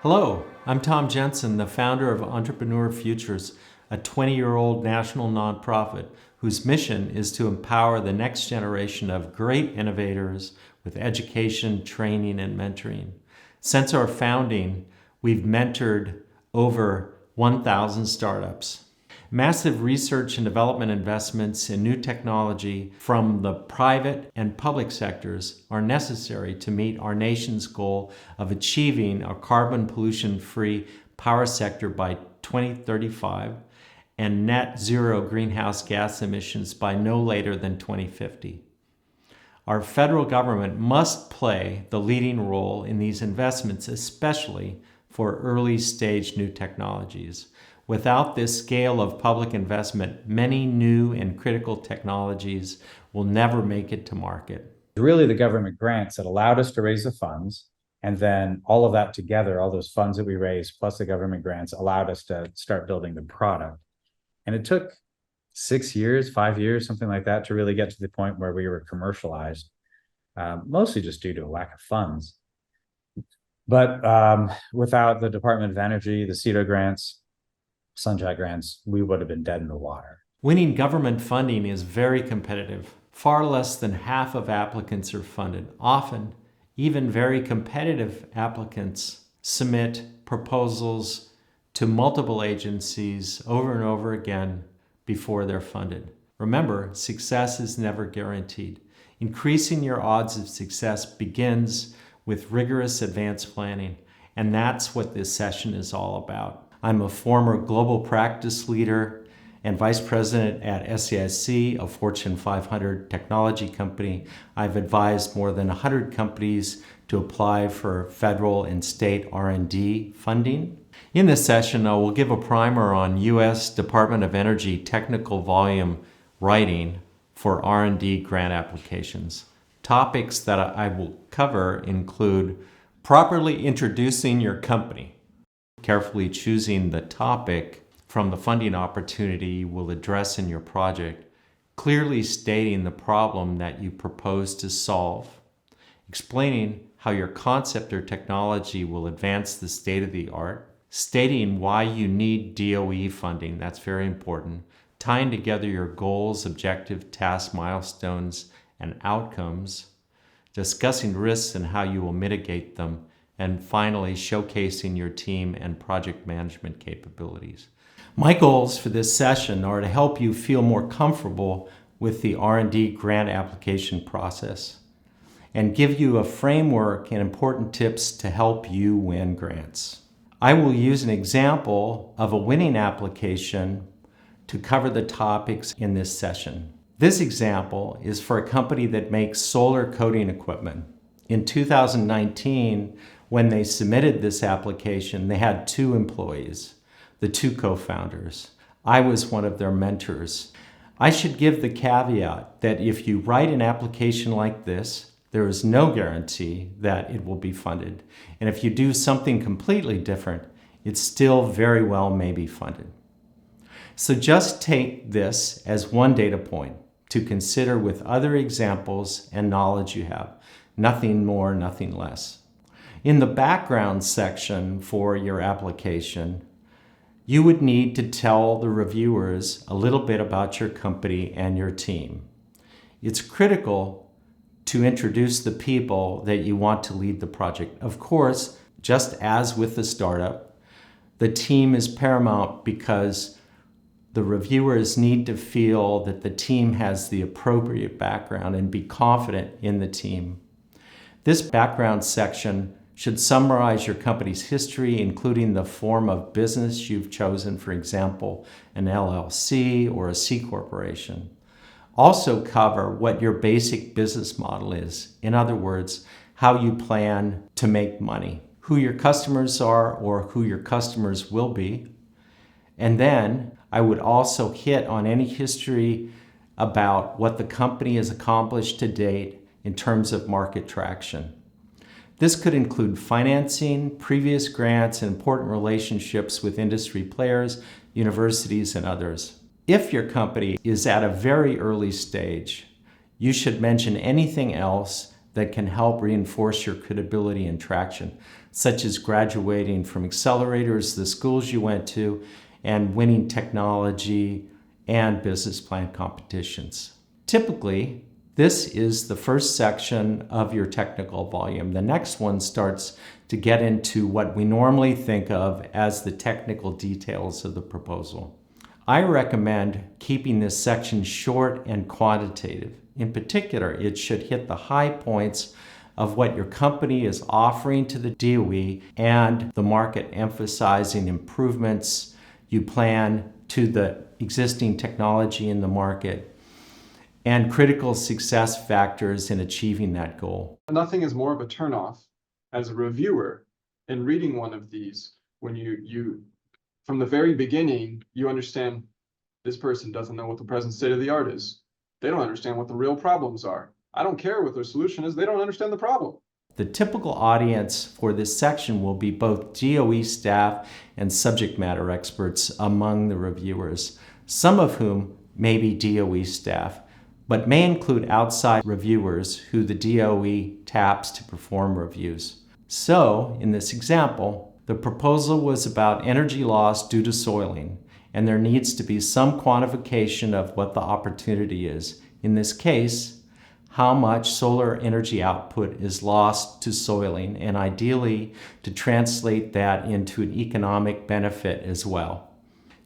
Hello, I'm Tom Jensen, the founder of Entrepreneur Futures, a 20-year-old national nonprofit whose mission is to empower the next generation of great innovators with education, training, and mentoring. Since our founding, we've mentored over 1,000 startups. Massive research and development investments in new technology from the private and public sectors are necessary to meet our nation's goal of achieving a carbon pollution-free power sector by 2035 and net zero greenhouse gas emissions by no later than 2050. Our federal government must play the leading role in these investments, especially for early-stage new technologies. Without this scale of public investment, many new and critical technologies will never make it to market. Really, the government grants that allowed us to raise the funds, and then all of that together, all those funds that we raised, plus the government grants, allowed us to start building the product. And it took 6 years, 5 years, something like that, to really get to the point where we were commercialized, mostly just due to a lack of funds. But without the Department of Energy, the CEDO grants, Sunshine grants, we would have been dead in the water. Winning government funding is very competitive. Far less than half of applicants are funded. Often, even very competitive applicants submit proposals to multiple agencies over and over again before they're funded. Remember, success is never guaranteed. Increasing your odds of success begins with rigorous advanced planning, and that's what this session is all about. I'm a former global practice leader and vice president at SAIC, a Fortune 500 technology company. I've advised more than 100 companies to apply for federal and state R&D funding. In this session, I will give a primer on U.S. Department of Energy technical volume writing for R&D grant applications. Topics that I will cover include properly introducing your company, carefully choosing the topic from the funding opportunity you will address in your project, clearly stating the problem that you propose to solve, explaining how your concept or technology will advance the state of the art, stating why you need DOE funding, that's very important, tying together your goals, objectives, tasks, milestones, and outcomes, discussing risks and how you will mitigate them, and finally, showcasing your team and project management capabilities. My goals for this session are to help you feel more comfortable with the R&D grant application process and give you a framework and important tips to help you win grants. I will use an example of a winning application to cover the topics in this session. This example is for a company that makes solar coating equipment. In 2019, when they submitted this application, they had 2 employees, the 2 co-founders. I was one of their mentors. I should give the caveat that if you write an application like this, there is no guarantee that it will be funded. And if you do something completely different, it still very well may be funded. So just take this as one data point to consider with other examples and knowledge you have. Nothing more, nothing less. In the background section for your application, you would need to tell the reviewers a little bit about your company and your team. It's critical to introduce the people that you want to lead the project. Of course, just as with the startup, the team is paramount because the reviewers need to feel that the team has the appropriate background and be confident in the team. This background section should summarize your company's history, including the form of business you've chosen, for example, an LLC or a C corporation. Also cover what your basic business model is. In other words, how you plan to make money, who your customers are or who your customers will be. And then I would also hit on any history about what the company has accomplished to date in terms of market traction. This could include financing, previous grants, and important relationships with industry players, universities, and others. If your company is at a very early stage, you should mention anything else that can help reinforce your credibility and traction, such as graduating from accelerators, the schools you went to, and winning technology and business plan competitions. Typically, this is the first section of your technical volume. The next one starts to get into what we normally think of as the technical details of the proposal. I recommend keeping this section short and quantitative. In particular, it should hit the high points of what your company is offering to the DOE and the market, emphasizing improvements you plan to the existing technology in the market and critical success factors in achieving that goal. Nothing is more of a turnoff as a reviewer in reading one of these when you from the very beginning, you understand this person doesn't know what the present state of the art is. They don't understand what the real problems are. I don't care what their solution is. They don't understand the problem. The typical audience for this section will be both DOE staff and subject matter experts among the reviewers, some of whom may be DOE staff, but may include outside reviewers who the DOE taps to perform reviews. So, in this example, the proposal was about energy loss due to soiling, and there needs to be some quantification of what the opportunity is. In this case, how much solar energy output is lost to soiling, and ideally to translate that into an economic benefit as well.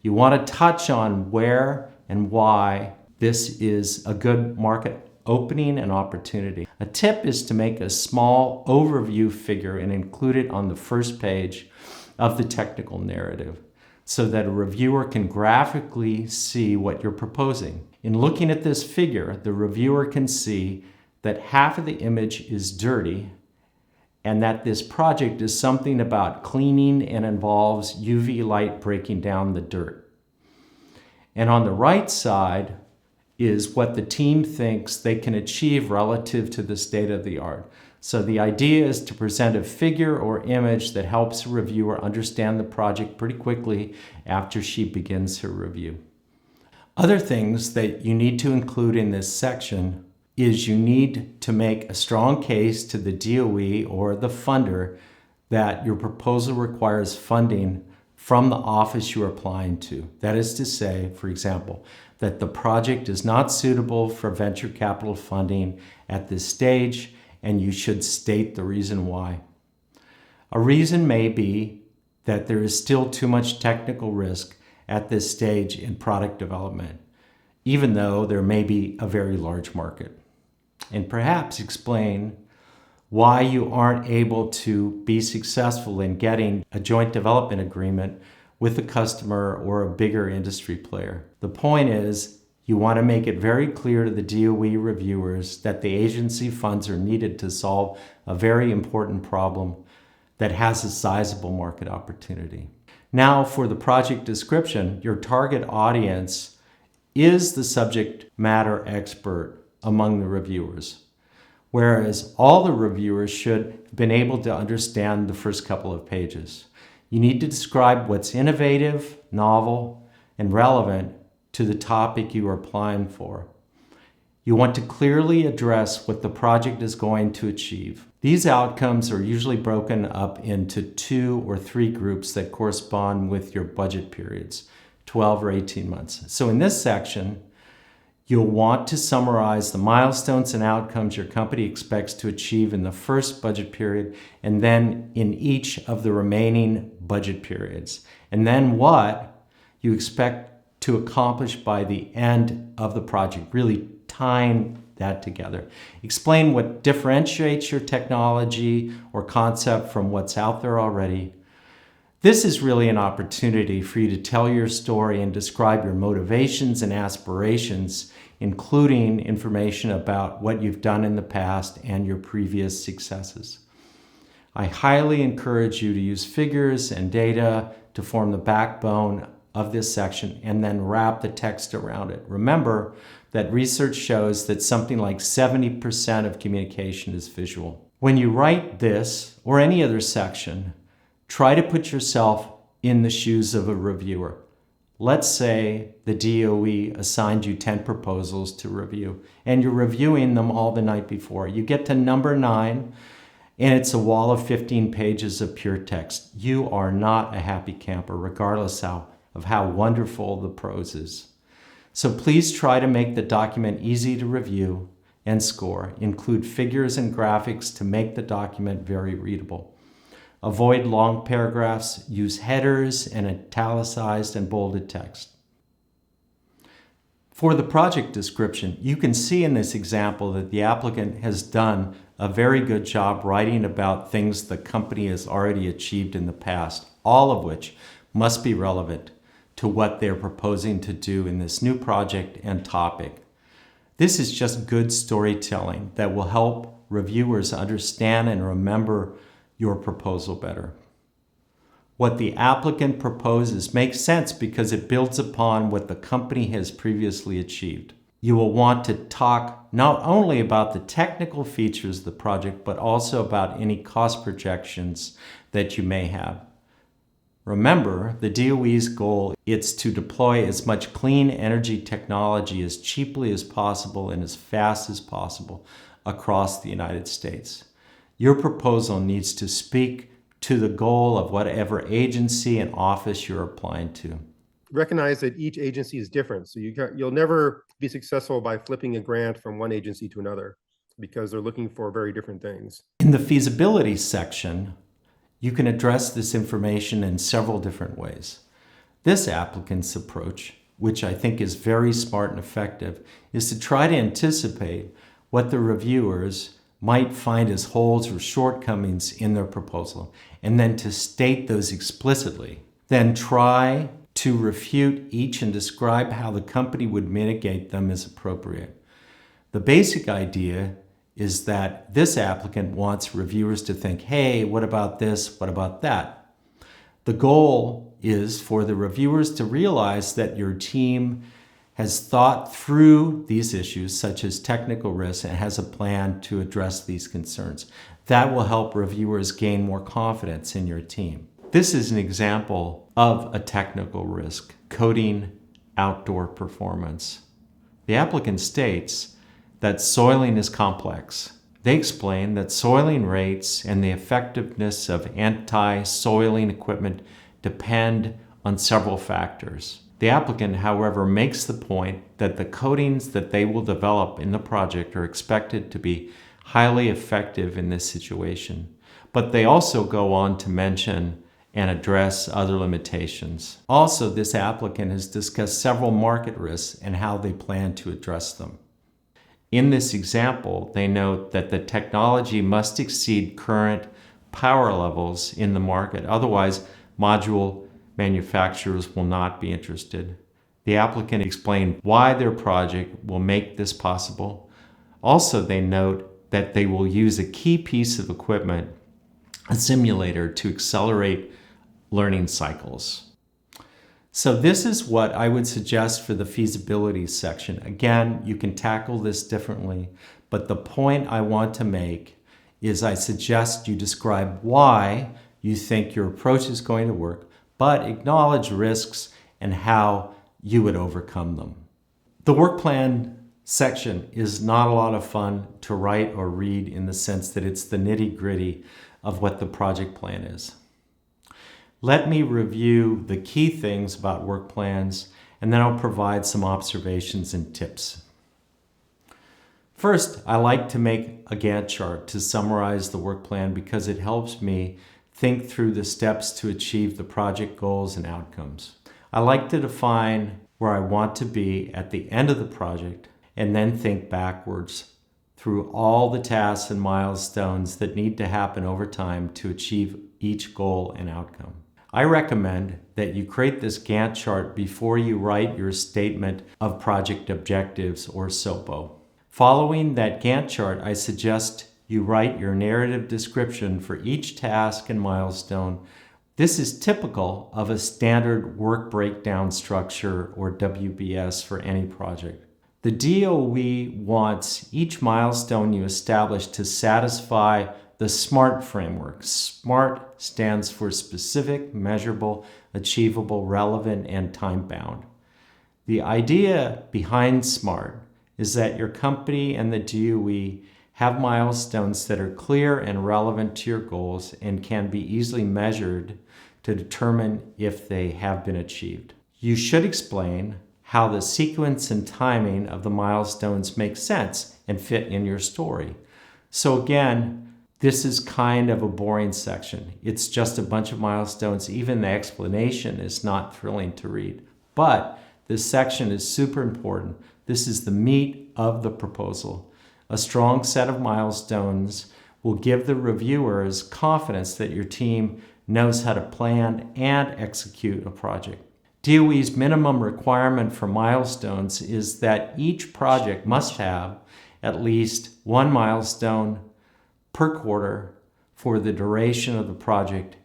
You want to touch on where and why this is a good market opening and opportunity. A tip is to make a small overview figure and include it on the first page of the technical narrative so that a reviewer can graphically see what you're proposing. In looking at this figure, the reviewer can see that half of the image is dirty and that this project is something about cleaning and involves UV light breaking down the dirt. And on the right side is what the team thinks they can achieve relative to the state of the art. So the idea is to present a figure or image that helps a reviewer understand the project pretty quickly after she begins her review. Other things that you need to include in this section is you need to make a strong case to the DOE or the funder that your proposal requires funding from the office you're applying to. That is to say, for example, that the project is not suitable for venture capital funding at this stage, and you should state the reason why. A reason may be that there is still too much technical risk at this stage in product development, even though there may be a very large market. And perhaps explain why you aren't able to be successful in getting a joint development agreement with a customer or a bigger industry player. The point is, you want to make it very clear to the DOE reviewers that the agency funds are needed to solve a very important problem that has a sizable market opportunity. Now, for the project description, your target audience is the subject matter expert among the reviewers, whereas all the reviewers should have been able to understand the first couple of pages. You need to describe what's innovative, novel, and relevant to the topic you are applying for. You want to clearly address what the project is going to achieve. These outcomes are usually broken up into 2 or 3 groups that correspond with your budget periods, 12 or 18 months. So in this section, you'll want to summarize the milestones and outcomes your company expects to achieve in the first budget period and then in each of the remaining budget periods. And then what you expect to accomplish by the end of the project, really tying that together. Explain what differentiates your technology or concept from what's out there already. This is really an opportunity for you to tell your story and describe your motivations and aspirations, including information about what you've done in the past and your previous successes. I highly encourage you to use figures and data to form the backbone of this section and then wrap the text around it. Remember that research shows that something like 70% of communication is visual. When you write this or any other section, try to put yourself in the shoes of a reviewer. Let's say the DOE assigned you 10 proposals to review, and you're reviewing them all the night before. You get to number 9, and it's a wall of 15 pages of pure text. You are not a happy camper, regardless of how wonderful the prose is. So please try to make the document easy to review and score. Include figures and graphics to make the document very readable. Avoid long paragraphs. Use headers and italicized and bolded text. For the project description, you can see in this example that the applicant has done a very good job writing about things the company has already achieved in the past, all of which must be relevant to what they're proposing to do in this new project and topic. This is just good storytelling that will help reviewers understand and remember your proposal better. What the applicant proposes makes sense because it builds upon what the company has previously achieved. You will want to talk not only about the technical features of the project, but also about any cost projections that you may have. Remember, the DOE's goal is to deploy as much clean energy technology as cheaply as possible and as fast as possible across the United States. Your proposal needs to speak to the goal of whatever agency and office you're applying to. Recognize that each agency is different. So you'll never be successful by flipping a grant from one agency to another because they're looking for very different things. In the feasibility section, you can address this information in several different ways. This applicant's approach, which I think is very smart and effective, is to try to anticipate what the reviewers might find as holes or shortcomings in their proposal, and then to state those explicitly. Then try to refute each and describe how the company would mitigate them as appropriate. The basic idea is that this applicant wants reviewers to think, hey, what about this? What about that? The goal is for the reviewers to realize that your team has thought through these issues, such as technical risks, and has a plan to address these concerns. That will help reviewers gain more confidence in your team. This is an example of a technical risk, coding outdoor performance. The applicant states that soiling is complex. They explain that soiling rates and the effectiveness of anti-soiling equipment depend on several factors. The applicant, however, makes the point that the coatings that they will develop in the project are expected to be highly effective in this situation. But they also go on to mention and address other limitations. Also, this applicant has discussed several market risks and how they plan to address them. In this example, they note that the technology must exceed current power levels in the market. Otherwise, module manufacturers will not be interested. The applicant explained why their project will make this possible. Also, they note that they will use a key piece of equipment, a simulator, to accelerate learning cycles. So this is what I would suggest for the feasibility section. Again, you can tackle this differently, but the point I want to make is I suggest you describe why you think your approach is going to work, but acknowledge risks and how you would overcome them. The work plan section is not a lot of fun to write or read in the sense that it's the nitty-gritty of what the project plan is. Let me review the key things about work plans, and then I'll provide some observations and tips. First, I like to make a Gantt chart to summarize the work plan because it helps me think through the steps to achieve the project goals and outcomes. I like to define where I want to be at the end of the project and then think backwards through all the tasks and milestones that need to happen over time to achieve each goal and outcome. I recommend that you create this Gantt chart before you write your statement of project objectives or SOPO. Following that Gantt chart, I suggest you write your narrative description for each task and milestone. This is typical of a standard work breakdown structure or WBS for any project. The DOE wants each milestone you establish to satisfy the SMART framework. SMART stands for specific, measurable, achievable, relevant, and time-bound. The idea behind SMART is that your company and the DOE have milestones that are clear and relevant to your goals and can be easily measured to determine if they have been achieved. You should explain how the sequence and timing of the milestones make sense and fit in your story. So again, this is kind of a boring section. It's just a bunch of milestones. Even the explanation is not thrilling to read. But this section is super important. This is the meat of the proposal. A strong set of milestones will give the reviewers confidence that your team knows how to plan and execute a project. DOE's minimum requirement for milestones is that each project must have at least one milestone per quarter for the duration of the project,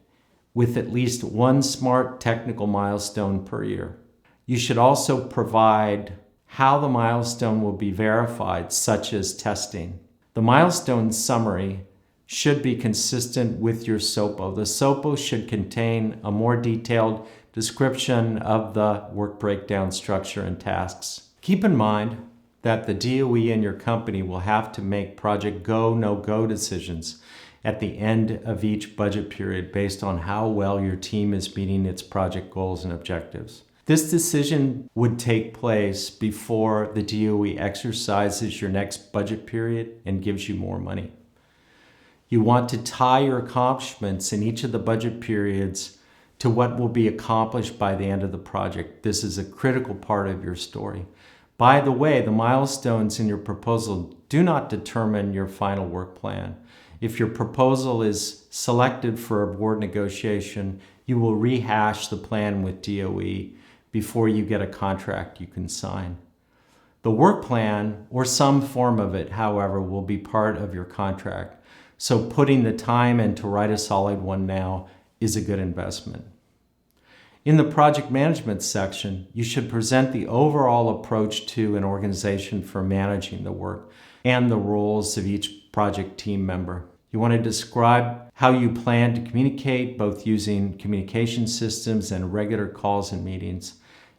with at least one SMART technical milestone per year. You should also provide how the milestone will be verified, such as testing. The milestone summary should be consistent with your SOPO. The SOPO should contain a more detailed description of the work breakdown structure and tasks. Keep in mind that the DOE and your company will have to make project go, no-go decisions at the end of each budget period based on how well your team is meeting its project goals and objectives. This decision would take place before the DOE exercises your next budget period and gives you more money. You want to tie your accomplishments in each of the budget periods to what will be accomplished by the end of the project. This is a critical part of your story. By the way, the milestones in your proposal do not determine your final work plan. If your proposal is selected for a board negotiation, you will rehash the plan with DOE before you get a contract you can sign. The work plan, or some form of it, however, will be part of your contract. So putting the time in to write a solid one now is a good investment. In the project management section, you should present the overall approach to an organization for managing the work and the roles of each project team member. You want to describe how you plan to communicate, both using communication systems and regular calls and meetings.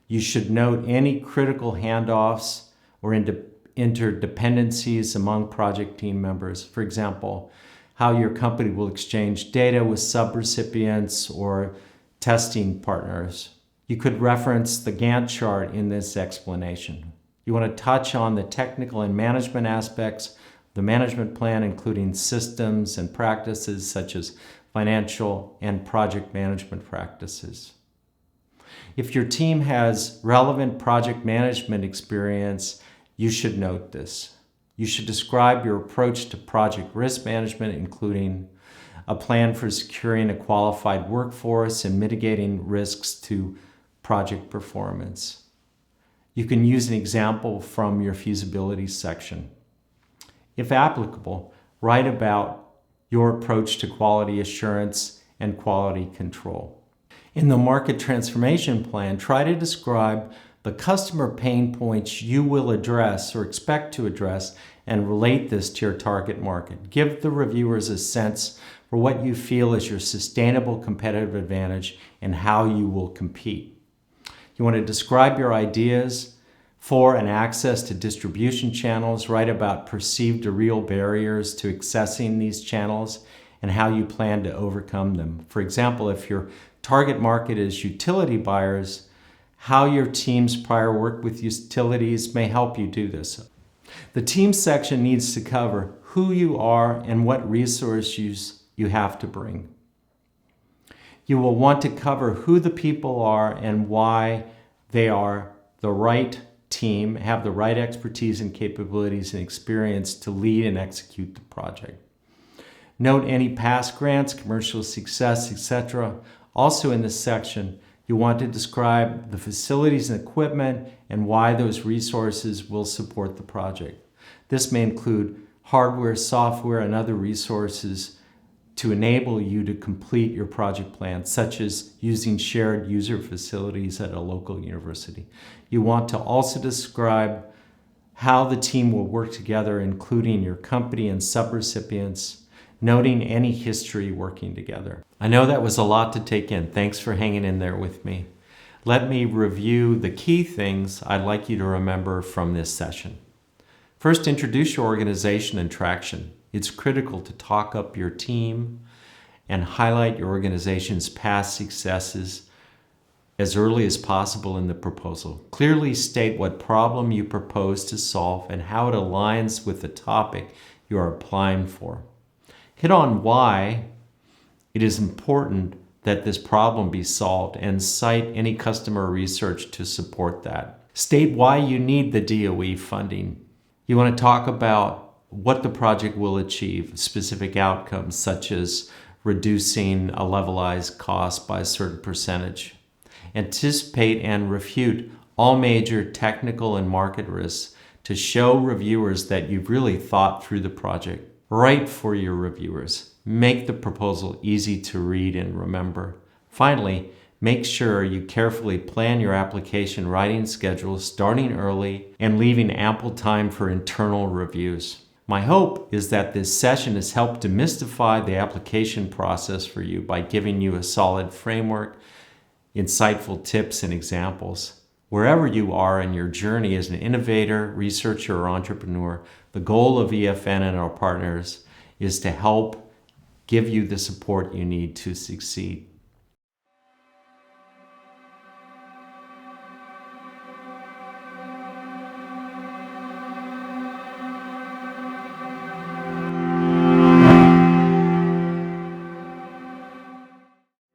You should note any critical handoffs or interdependencies among project team members. For example, how your company will exchange data with subrecipients or testing partners. You could reference the Gantt chart in this explanation. You want to touch on the technical and management aspects of the management plan, including systems and practices such as financial and project management practices. If your team has relevant project management experience, you should note this. You should describe your approach to project risk management, including a plan for securing a qualified workforce and mitigating risks to project performance. You can use an example from your feasibility section. If applicable, write about your approach to quality assurance and quality control. In the market transformation plan, try to describe the customer pain points you will address or expect to address and relate this to your target market. Give the reviewers a sense for what you feel is your sustainable competitive advantage and how you will compete. You want to describe your ideas for and access to distribution channels, write about perceived or real barriers to accessing these channels and how you plan to overcome them. For example, if your target market is utility buyers, how your team's prior work with utilities may help you do this. The team section needs to cover who you are and what resources you have to bring. You will want to cover who the people are and why they are the right team, have the right expertise and capabilities and experience to lead and execute the project. Note any past grants, commercial success, etc. Also in this section, you want to describe the facilities and equipment and why those resources will support the project. This may include hardware, software, and other resources to enable you to complete your project plan, such as using shared user facilities at a local university. You want to also describe how the team will work together, including your company and subrecipients. noting any history working together. I know that was a lot to take in. Thanks for hanging in there with me. Let me review the key things I'd like you to remember from this session. First, introduce your organization and traction. It's critical to talk up your team and highlight your organization's past successes as early as possible in the proposal. Clearly state what problem you propose to solve and how it aligns with the topic you are applying for. Hit on why it is important that this problem be solved and cite any customer research to support that. State why you need the DOE funding. You want to talk about what the project will achieve, specific outcomes such as reducing a levelized cost by a certain percentage. Anticipate and refute all major technical and market risks to show reviewers that you've really thought through the project. Write for your reviewers. Make the proposal easy to read and remember. Finally, make sure you carefully plan your application writing schedule, starting early and leaving ample time for internal reviews. My hope is that this session has helped demystify the application process for you by giving you a solid framework, insightful tips, and examples. Wherever you are in your journey as an innovator, researcher, or entrepreneur, the goal of EFN and our partners is to help give you the support you need to succeed.